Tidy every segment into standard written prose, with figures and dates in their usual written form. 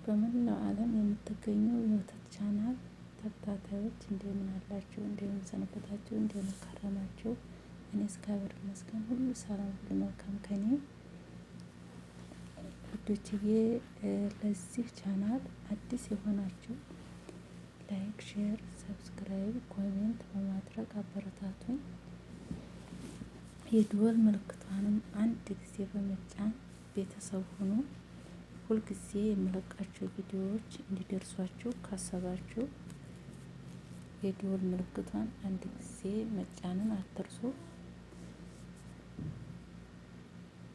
በመላው ዓለም የምትገኙ የወተት ቻናል ተከታታዮች እንደምን አላችሁ? እንደምን ሰነበታችሁ? እንደምን ከረማችሁ? እኔ እግዚአብሔር ይመስገን ሁሉ ሰላም፣ ሁሉ መልካም ከኔ ውዶችዬ። ለዚህ ቻናል አዲስ የሆናችሁ ላይክ፣ ሼር፣ ሰብስክራይብ፣ ኮሜንት በማድረግ አበረታቱኝ። የደወል ምልክቷንም አንድ ጊዜ በመጫን ቤተሰብ ሁኑ። ሁልጊዜ የምለቃቸው ቪዲዮዎች እንዲደርሷችሁ ካሰባችሁ የደወል ምልክቷን አንድ ጊዜ መጫንን አትርሱ።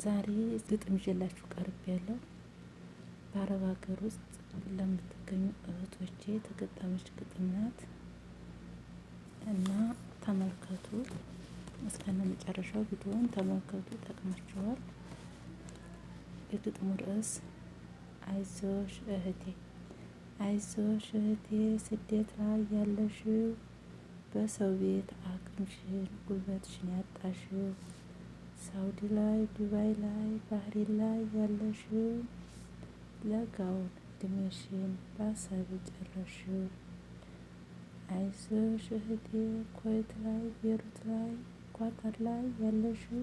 ዛሬ ግጥም ይዤላችሁ ቀርብ ያለው በአረብ ሀገር ውስጥ ለምትገኙ እህቶቼ የተገጠመች ግጥም ናት እና ተመልከቱ። እስከነ መጨረሻው ቪዲዮውን ተመልከቱ፣ ይጠቅማችኋል። የግጥሙ ርዕስ አይዞሽ እህቴ፣ አይዞሽ እህቴ ስደት ላይ ያለሽው በሰው ቤት አቅምሽን ጉልበትሽን ያጣሽው፣ ሳውዲ ላይ ዱባይ ላይ ባህሬን ላይ ያለሽው ለጋውን እድሜሽን በአሳብ ጨረሽው። አይዞሽ እህቴ ኩዌት ላይ ቤሩት ላይ ኳታር ላይ ያለሽው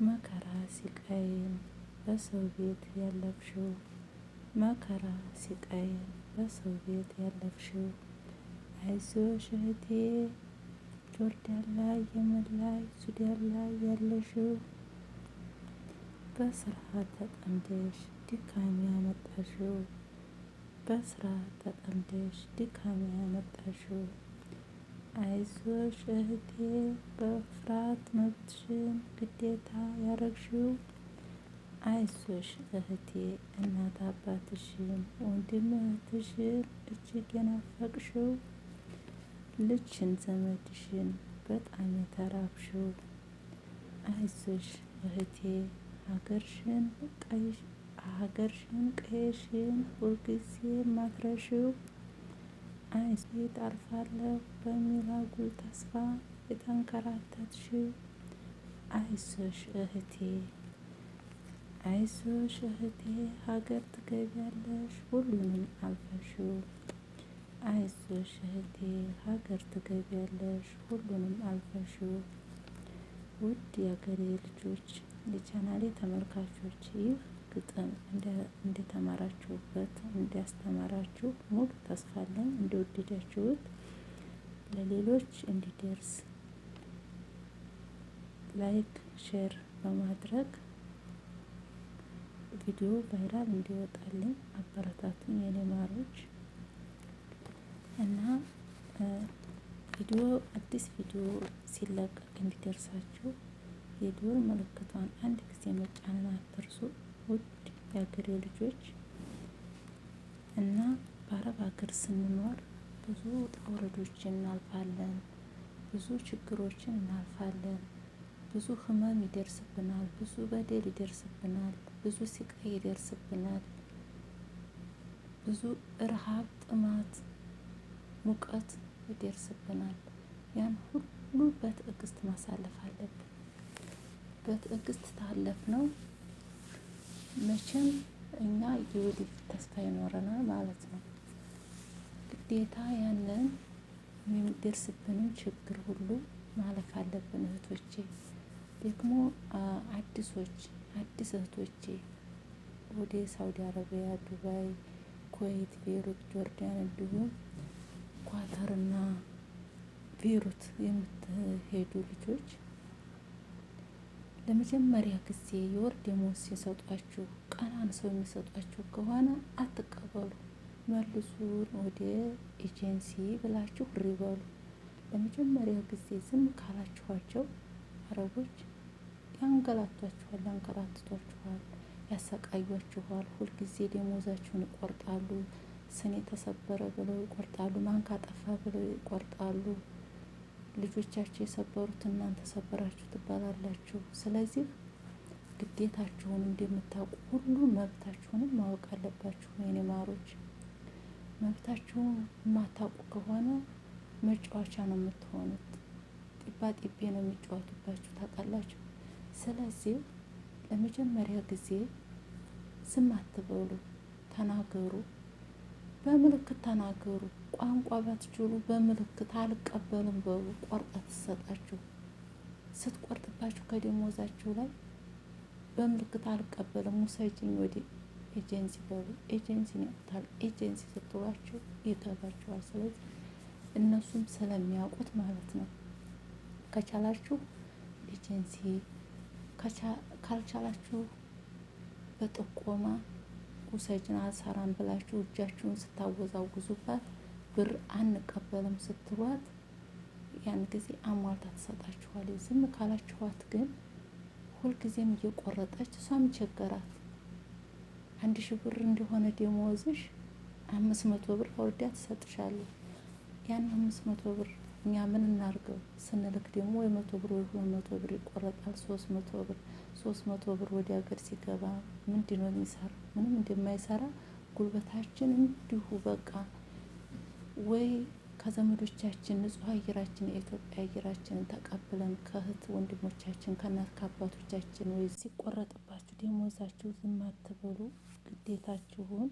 መከራ ሲቃይን በሰው ቤት ያለፍሽው፣ መከራ ሲቃይን በሰው ቤት ያለፍሽው። አይዞሽ እህቴ ጆርዳን ላይ የመን ላይ ሱዳን ላይ ያለሽው በስራ ተጠምደሽ ድካም ያመጣሽው፣ በስራ ተጠምደሽ ድካም ያመጣሽው። አይዞሽ እህቴ በፍርሃት መብትሽን ግዴታ ያረግሽው፣ አይዞሽ እህቴ እናት አባትሽን ወንድም እህትሽን እጅግ የናፈቅሽው፣ ልጅሽን ዘመድሽን በጣም የተራብሽው። አይዞሽ እህቴ ሀገርሽን ቀየሽን ሁልጊዜ ማትረሽው፣ አይዞሽ አልፋለሁ በሚል አጉል ተስፋ የተንከራተትሽው። አይዞሽ እህቴ፣ አይዞሽ እህቴ ሀገር ትገቢያለሽ ሁሉንም አልፈሽው፣ አይዞሽ እህቴ ሀገር ትገቢያለሽ ሁሉንም አልፈሽው። ውድ የሀገሬ ልጆች፣ የቻናሌ ተመልካቾች፣ ይህ ግጥም እንደተማራችሁበት እንዲያስተማራችሁ ሙሉ ተስፋ አለኝ። እንደወደዳችሁት ለሌሎች እንዲደርስ ላይክ ሼር በማድረግ ቪዲዮ ቫይራል እንዲወጣልኝ አበረታቱኝ የኔ ማሮች። እና አዲስ ቪዲዮ ሲለቀቅ እንዲደርሳችሁ የደወል ምልክቷን አንድ ጊዜ መጫንን አትርሱ ውድ የሀገሬ ልጆች። እና በአረብ ሀገር ስንኖር ብዙ ውጣ ውረዶችን እናልፋለን፣ ብዙ ችግሮችን እናልፋለን፣ ብዙ ህመም ይደርስብናል፣ ብዙ በደል ይደርስብናል፣ ብዙ ስቃይ ይደርስብናል፣ ብዙ ረሃብ፣ ጥማት፣ ሙቀት ይደርስብናል። ያን ሁሉ በትዕግስት ማሳለፍ አለብን። በትዕግስት ታለፍነው መቼም እኛ የወደፊት ተስፋ ይኖረናል ማለት ነው። ግዴታ ያንን የሚደርስብንን ችግር ሁሉ ማለፍ አለብን እህቶቼ። ደግሞ አዲስ እህቶቼ ወደ ሳውዲ አረቢያ፣ ዱባይ፣ ኩዌት፣ ቤሩት፣ ጆርዳን እንዲሁም ኳታርና ቤሩት የምትሄዱ ልጆች ለመጀመሪያ ጊዜ የወር ደመወዝ ሲሰጧችሁ ቀናንሰው የሚሰጧችሁ ከሆነ አትቀበሉ። መልሱን ወደ ኤጀንሲ ብላችሁ ሪበሉ። ለመጀመሪያ ጊዜ ዝም ካላችኋቸው አረቦች ያንገላቷችኋል፣ ያንከራትቷችኋል፣ ያሰቃያችኋል። ሁልጊዜ ደመወዛችሁን ይቆርጣሉ። ስኔ ተሰበረ ብለው ይቆርጣሉ። ማን ካጠፋ ብለው ይቆርጣሉ። ልጆቻችሁ የሰበሩት እናንተ ሰበራችሁ ትባላላችሁ። ስለዚህ ግዴታችሁን እንደምታውቁ ሁሉ መብታችሁንም ማወቅ አለባችሁ የኔ ማሮች። መብታችሁን የማታውቁ ከሆነ መጫወቻ ነው የምትሆኑት። ጢባ ጢቤ ነው የሚጫወቱባችሁ ታውቃላችሁ። ስለዚህ ለመጀመሪያ ጊዜ ዝም አትበሉ። ተናገሩ፣ በምልክት ተናገሩ። ቋንቋ ባትችሉ በምልክት አልቀበልም በሉ። ቆርጣ ትሰጣችሁ። ስትቆርጥባችሁ ከደሞዛችሁ ላይ በምልክት አልቀበልም ውሰጅኝ ወደ ኤጀንሲ በሉ። ኤጀንሲን ያውቁታል። ኤጀንሲ ስትሏቸው ይገባቸዋል። ስለዚህ እነሱም ስለሚያውቁት ማለት ነው። ከቻላችሁ ኤጀንሲ፣ ካልቻላችሁ በጥቆማ ውሰጅን አልሰራም ብላችሁ እጃችሁን ስታወዛውዙባት ብር አንቀበልም ስትሏት ያን ጊዜ አሟልታ ትሰጣችኋለች። ዝም ካላችኋት ግን ሁልጊዜም እየቆረጠች እሷም ቸገራት 1000 ብር እንደሆነ ደሞዝሽ 500 ብር አውርዳ ትሰጥሻለች። ያን 500 ብር እኛ ምን እናርገው ስንልክ ደግሞ 100 ብር ወይ 200 ብር ይቆረጣል። 300 ብር ወደ ሀገር ሲገባ ምንድነው የሚሰራ? ምንም እንደማይሰራ ጉልበታችን እንዲሁ በቃ ወይ ከዘመዶቻችን ንጹህ አየራችን የኢትዮጵያ አየራችንን ተቀብለን ከእህት ወንድሞቻችን ከእናት ከአባቶቻችን ወይ ሲቆረጥባችሁ ደሞዛችሁ ዝም አትበሉ። ግዴታችሁን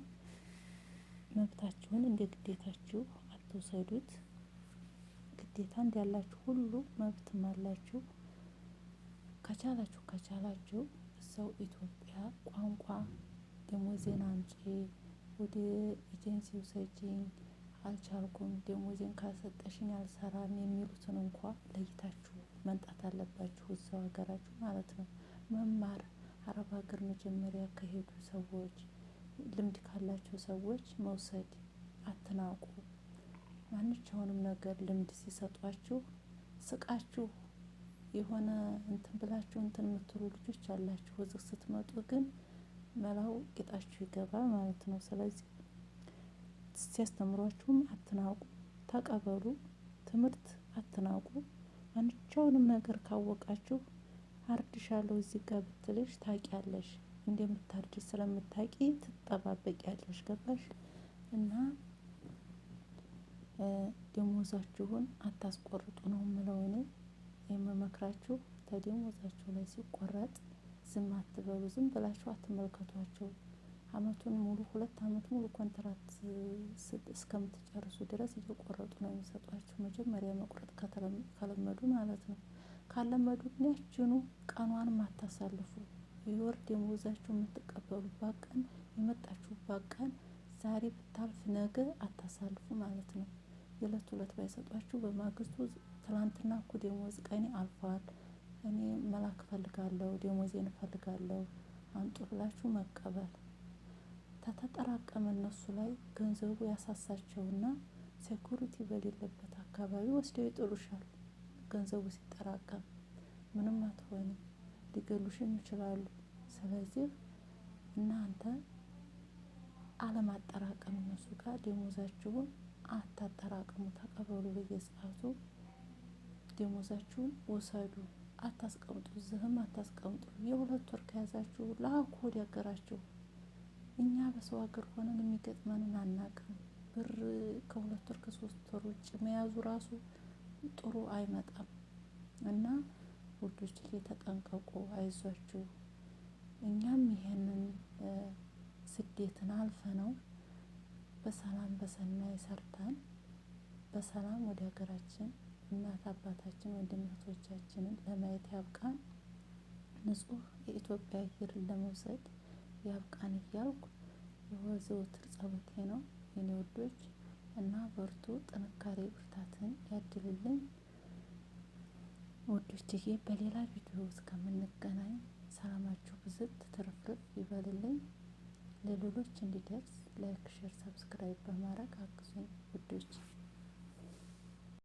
መብታችሁን እንደ ግዴታችሁ አትውሰዱት። ግዴታ እንዳላችሁ ሁሉ መብትም አላችሁ። ከቻላችሁ እዛው ኢትዮጵያ ቋንቋ ደሞዜን አምጪ፣ ወደ ኤጀንሲ ውሰጂኝ፣ አልቻልኩም፣ ደሞዜን ካልሰጠሽኝ አልሰራም የሚሉትን እንኳ ለይታችሁ መምጣት አለባችሁ። እዛው ሀገራችሁ ማለት ነው። መማር አረብ ሀገር መጀመሪያ ከሄዱ ሰዎች ልምድ ካላቸው ሰዎች መውሰድ አትናቁ። ማንኛውንም ነገር ልምድ ሲሰጧችሁ ስቃችሁ የሆነ እንትን ብላችሁ እንትን የምትሉ ልጆች አላችሁ። እዚህ ስትመጡ ግን መላው ጌጣችሁ ይገባል ማለት ነው። ስለዚህ ሲያስተምሯችሁም አትናቁ፣ ተቀበሉ። ትምህርት አትናቁ። ማንኛውንም ነገር ካወቃችሁ አርድሻለሁ እዚህ ጋር ብትልሽ ታውቂያለሽ፣ እንደምታርጅ ስለምታውቂ ትጠባበቂያለሽ። ገባሽ? እና ደሞዛችሁን አታስቆርጡ ነው የምለው እኔ። የምመክራችሁ ተደሞዛችሁ ላይ ሲቆረጥ ዝም አትበሉ። ዝም ብላችሁ አትመልከቷቸው። አመቱን ሙሉ 2 አመት ሙሉ ኮንትራት እስከምትጨርሱ ድረስ እየቆረጡ ነው የሚሰጧችሁ። መጀመሪያ መቁረጥ ከለመዱ ማለት ነው። ካለመዱ ግን ያችኑ ቀኗንም አታሳልፉ። የወር ደሞዛችሁ የምትቀበሉባት ቀን የመጣችሁባት ቀን ዛሬ ብታልፍ ነገ አታሳልፉ ማለት ነው። የዕለት ዕለት ባይሰጧችሁ በማግስቱ ትላንትና እኮ ደሞዝ ቀኔ አልፏል፣ እኔ መላክ እፈልጋለሁ፣ ደሞዜን እፈልጋለሁ አንጡ ብላችሁ መቀበል። ተተጠራቀመ እነሱ ላይ ገንዘቡ ያሳሳቸውና ሴኩሪቲ በሌለበት አካባቢ ወስደው ይጥሉሻል። ገንዘቡ ሲጠራቀም ምንም አትሆንም፣ ሊገሉሽም ይችላሉ። ስለዚህ እናንተ አለማጠራቀም እነሱ ጋር ደሞዛችሁን አታጠራቅሙ። ተቀበሉ በየሰዓቱ ደሞዛችሁን ውሰዱ። አታስቀምጡ፣ ዝህም አታስቀምጡ። የ2 ወር ከያዛችሁ ላኩ ወደ ሀገራችሁ። እኛ በሰው ሀገር ሆነን የሚገጥመንን አናቅም። ብር ከ2 ወር ከ3 ወር ውጭ መያዙ ራሱ ጥሩ አይመጣም። እና ውዶች ተጠንቀቁ፣ አይዟችሁ። እኛም ይሄንን ስደትን አልፈ ነው በሰላም በሰናይ ሰርተን በሰላም ወደ ሀገራችን እናት አባታችን ወንድም እህቶቻችንን ለማየት ያብቃን። ንጹህ የኢትዮጵያ አየርን ለመውሰድ ያብቃን እያልኩ የዘወትር ጸሎቴ ነው የኔ ውዶች። እና በርቱ፣ ጥንካሬ ብርታትን ያድልልኝ ውዶችዬ። በሌላ ቪዲዮ እስከምንገናኝ ሰላማችሁ ብዝት ትርፍርፍ ይበልልኝ። ለሌሎች እንዲደርስ ላይክ፣ ሼር፣ ሰብስክራይብ በማድረግ አግዙኝ ውዶች።